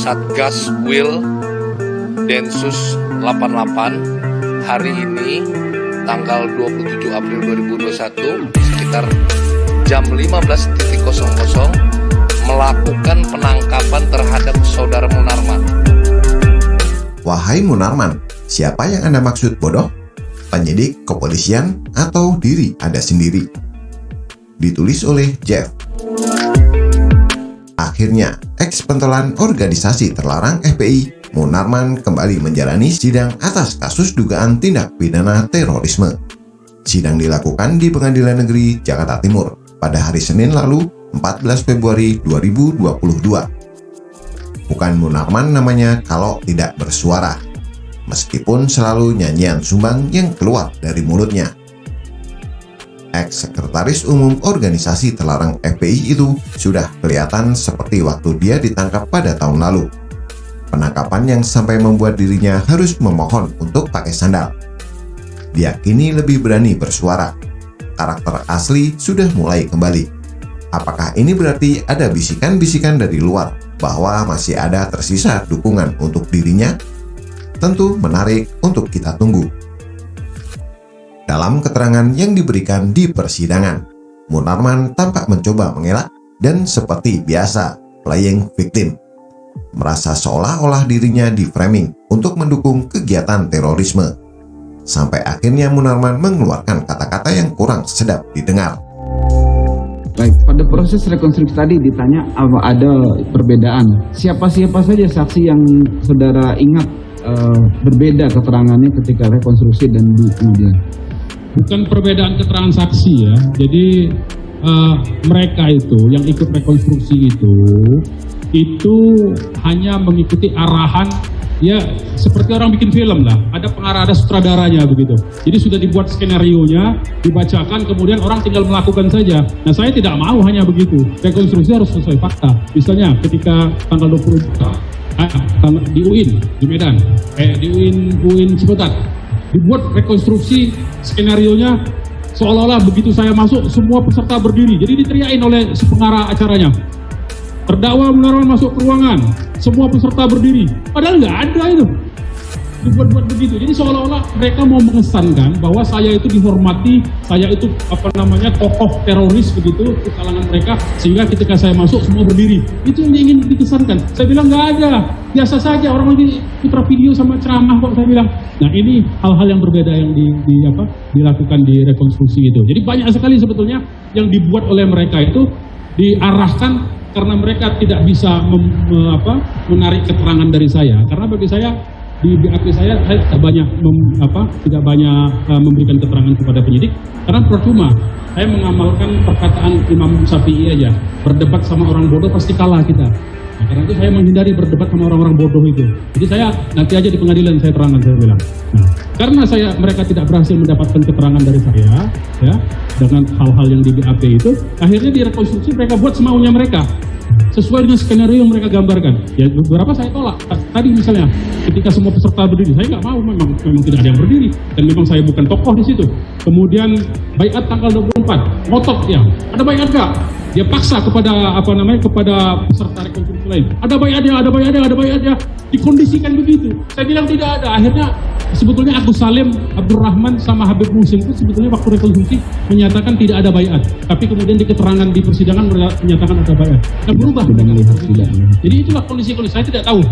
Satgas Wil Densus 88 hari ini tanggal 27 April 2021 sekitar jam 15.00 melakukan penangkapan terhadap saudara Munarman. Wahai Munarman, siapa yang Anda maksud bodoh? Penyidik, kepolisian, atau diri Anda sendiri? Ditulis oleh Jeff. Akhirnya, ex-pentolan organisasi terlarang FPI, Munarman kembali menjalani sidang atas kasus dugaan tindak pidana terorisme. Sidang dilakukan di Pengadilan Negeri Jakarta Timur pada hari Senin lalu, 14 Februari 2022. Bukan Munarman namanya kalau tidak bersuara, meskipun selalu nyanyian sumbang yang keluar dari mulutnya. Ex-sekretaris umum organisasi terlarang FPI itu sudah kelihatan seperti waktu dia ditangkap pada tahun lalu. Penangkapan yang sampai membuat dirinya harus memohon untuk pakai sandal. Dia kini lebih berani bersuara. Karakter asli sudah mulai kembali. Apakah ini berarti ada bisikan-bisikan dari luar bahwa masih ada tersisa dukungan untuk dirinya? Tentu menarik untuk kita tunggu. Dalam keterangan yang diberikan di persidangan, Munarman tampak mencoba mengelak dan seperti biasa playing victim. Merasa seolah-olah dirinya di-framing untuk mendukung kegiatan terorisme. Sampai akhirnya Munarman mengeluarkan kata-kata yang kurang sedap didengar. Baik, pada proses rekonstruksi tadi ditanya apa ada perbedaan. Siapa-siapa saja saksi yang saudara ingat berbeda keterangannya ketika rekonstruksi dan di pengadilan? Bukan perbedaan keterangan saksi ya. Jadi mereka itu yang ikut rekonstruksi itu hanya mengikuti arahan ya seperti orang bikin film lah. Ada pengarah, ada sutradaranya begitu. Jadi sudah dibuat skenarionya, dibacakan, kemudian orang tinggal melakukan saja. Nah saya tidak mau hanya begitu. Rekonstruksi harus sesuai fakta. Misalnya ketika tanggal 20 di UIN di Medan, di UIN Ciputat, dibuat rekonstruksi skenarionya seolah-olah begitu saya masuk semua peserta berdiri. Jadi diteriakin oleh si pengarah acaranya. Terdakwa Munarman masuk ke ruangan, semua peserta berdiri. Padahal nggak ada itu. Dibuat-buat begitu. Jadi seolah-olah mereka mau mengesankan bahwa saya itu dihormati, saya itu tokoh teroris begitu di kalangan mereka, sehingga ketika saya masuk semua berdiri. Itu yang ingin dikesankan. Saya bilang nggak ada, biasa saja orang lagi putra video sama ceramah kok, saya bilang. Nah ini hal-hal yang berbeda yang dilakukan di rekonstruksi itu. Jadi banyak sekali sebetulnya yang dibuat oleh mereka itu diarahkan karena mereka tidak bisa menarik keterangan dari saya. Karena bagi saya di BAP saya tidak banyak memberikan keterangan kepada penyidik karena percuma. Saya mengamalkan perkataan Imam Syafi'i aja, berdebat sama orang bodoh pasti kalah kita. Nah, karena itu saya menghindari berdebat sama orang-orang bodoh itu. Jadi saya nanti aja di pengadilan saya terangkan, saya bilang. Nah, karena mereka tidak berhasil mendapatkan keterangan dari saya, ya, dengan hal-hal yang di BAP itu, akhirnya direkonstruksi mereka buat semaunya mereka. Sesuai dengan skenario yang mereka gambarkan. Ya beberapa saya tolak. Tadi misalnya ketika semua peserta berdiri, saya nggak mau, memang tidak ada yang berdiri dan memang saya bukan tokoh di situ. Kemudian baiat tanggal 24, ngotot ya. Ada baiat nggak? Dia paksa kepada kepada peserta rekonstruksi lain. Ada baiatnya. Dikondisikan begitu. Saya bilang tidak ada. Akhirnya sebetulnya Agus Salim, Abdurrahman sama Habib Muhsin itu sebetulnya waktu rekonstruksi menyatakan tidak ada baiat. Tapi kemudian di keterangan di persidangan menyatakan ada baiat. Nah berubah dengan tidak. Jadi itulah kondisi-kondisi. Saya tidak tahu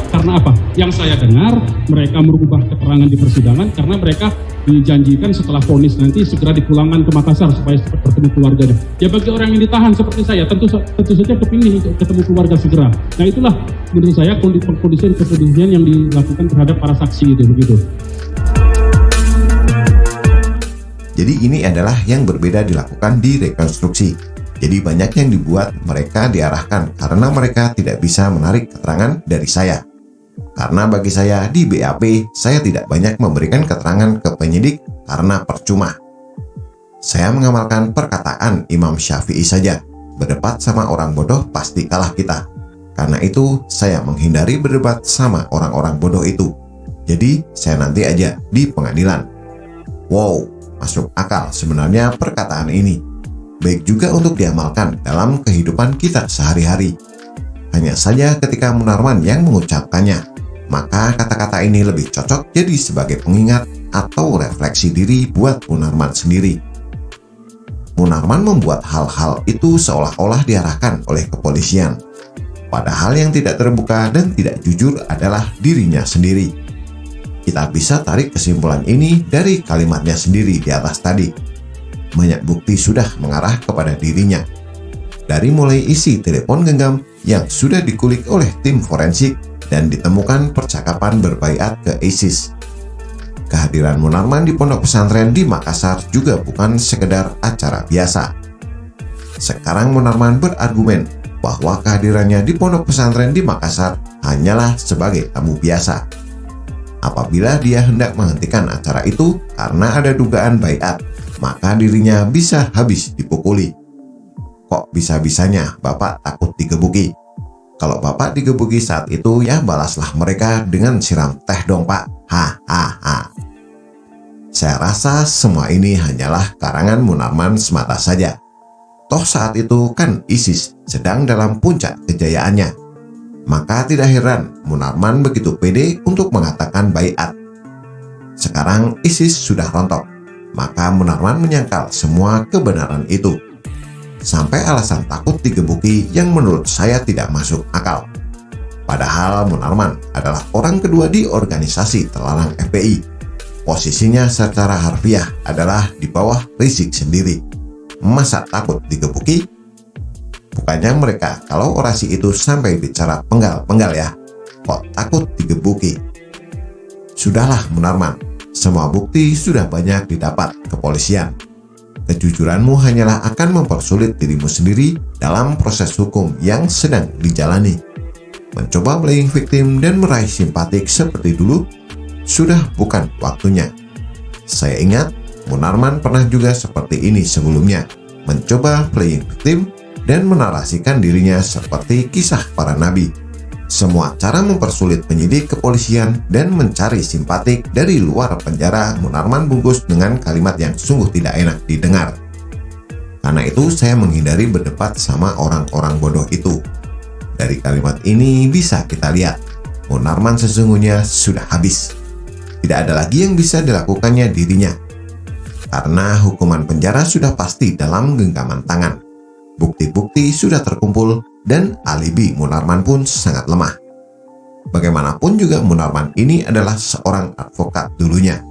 karena apa. Yang saya dengar mereka merubah keterangan di persidangan karena mereka dijanjikan setelah vonis nanti segera dipulangkan ke Makassar supaya cepat bertemu keluarganya. Ya bagi orang yang ditahan seperti saya tentu saja kepingin ketemu keluarga segera. Nah itulah menurut saya kondisi-kondisi yang dilakukan terhadap para saksi itu begitu. Jadi ini adalah yang berbeda dilakukan di rekonstruksi. Jadi banyak yang dibuat mereka diarahkan karena mereka tidak bisa menarik keterangan dari saya. Karena bagi saya di BAP, saya tidak banyak memberikan keterangan ke penyidik karena percuma. Saya mengamalkan perkataan Imam Syafi'i saja, berdebat sama orang bodoh pasti kalah kita. Karena itu, saya menghindari berdebat sama orang-orang bodoh itu. Jadi, saya nanti aja di pengadilan. Wow, masuk akal sebenarnya perkataan ini. Baik juga untuk diamalkan dalam kehidupan kita sehari-hari. hanya saja ketika Munarman yang mengucapkannya, maka kata-kata ini lebih cocok jadi sebagai pengingat atau refleksi diri buat Munarman sendiri. Munarman membuat hal-hal itu seolah-olah diarahkan oleh kepolisian, padahal yang tidak terbuka dan tidak jujur adalah dirinya sendiri. Kita bisa tarik kesimpulan ini dari kalimatnya sendiri di atas tadi. Banyak bukti sudah mengarah kepada dirinya. Dari mulai isi telepon genggam yang sudah dikulik oleh tim forensik dan ditemukan percakapan berbaiat ke ISIS. Kehadiran Munarman di pondok pesantren di Makassar juga bukan sekedar acara biasa. Sekarang Munarman berargumen bahwa kehadirannya di pondok pesantren di Makassar hanyalah sebagai tamu biasa. Apabila dia hendak menghentikan acara itu karena ada dugaan baiat, maka dirinya bisa habis dipukuli. Kok bisa-bisanya Bapak takut digebuki? Kalau Bapak digebuki saat itu, ya balaslah mereka dengan siram teh dong Pak. Hahaha. Saya rasa semua ini hanyalah karangan Munarman semata saja. Toh saat itu kan ISIS sedang dalam puncak kejayaannya. Maka tidak heran Munarman begitu pede untuk mengatakan baiat. Sekarang ISIS sudah rontok, maka Munarman menyangkal semua kebenaran itu. Sampai alasan takut digebuki yang menurut saya tidak masuk akal. Padahal Munarman adalah orang kedua di organisasi terlarang FPI. Posisinya secara harfiah adalah di bawah Rizik sendiri. Masa takut digebuki? Bukannya mereka kalau orasi itu sampai bicara penggal-penggal ya, kok takut digebuki? Sudahlah Munarman, semua bukti sudah banyak didapat kepolisian. Kejujuranmu hanyalah akan mempersulit dirimu sendiri dalam proses hukum yang sedang dijalani. Mencoba playing victim dan meraih simpatik seperti dulu sudah bukan waktunya. Saya ingat Munarman pernah juga seperti ini sebelumnya, mencoba playing victim dan menarasikan dirinya seperti kisah para nabi. Semua cara mempersulit penyidik kepolisian dan mencari simpatik dari luar penjara Munarman bungkus dengan kalimat yang sungguh tidak enak didengar. Karena itu saya menghindari berdebat sama orang-orang bodoh itu. Dari kalimat ini bisa kita lihat, Munarman sesungguhnya sudah habis. Tidak ada lagi yang bisa dilakukannya dirinya. Karena hukuman penjara sudah pasti dalam genggaman tangan. Bukti-bukti sudah terkumpul dan alibi Munarman pun sangat lemah. Bagaimanapun juga Munarman ini adalah seorang advokat dulunya.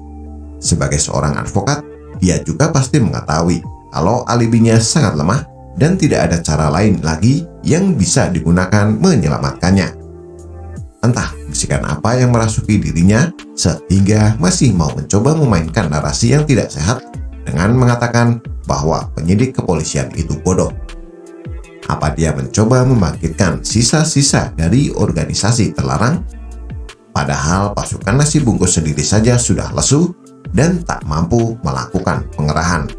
Sebagai seorang advokat, dia juga pasti mengetahui kalau alibinya sangat lemah dan tidak ada cara lain lagi yang bisa digunakan menyelamatkannya. Entah bisikan apa yang merasuki dirinya sehingga masih mau mencoba memainkan narasi yang tidak sehat dengan mengatakan bahwa penyidik kepolisian itu bodoh. Apa dia mencoba membangkitkan sisa-sisa dari organisasi terlarang? Padahal pasukan nasi bungkus sendiri saja sudah lesu dan tak mampu melakukan pengerahan.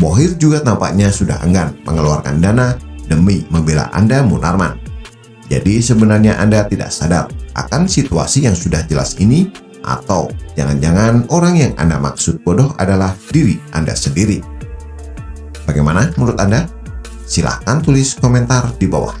Bohir juga tampaknya sudah enggan mengeluarkan dana demi membela Anda Munarman. Jadi sebenarnya Anda tidak sadar akan situasi yang sudah jelas ini, atau jangan-jangan orang yang Anda maksud bodoh adalah diri Anda sendiri. Bagaimana menurut Anda? Silahkan tulis komentar di bawah.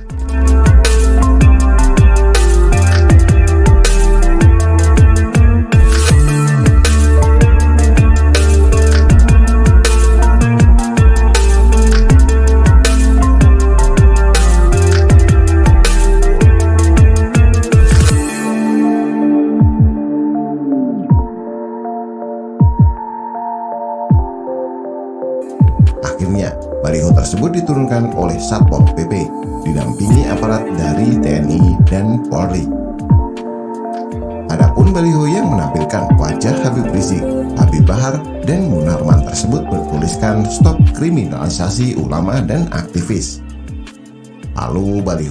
Akhirnya, baliho tersebut diturunkan oleh Satpol PP, didampingi aparat dari TNI dan Polri. Adapun baliho yang menampilkan wajah Habib Rizik, Habib Bahar, dan Munarman tersebut bertuliskan stop kriminalisasi ulama dan aktivis. Lalu baliho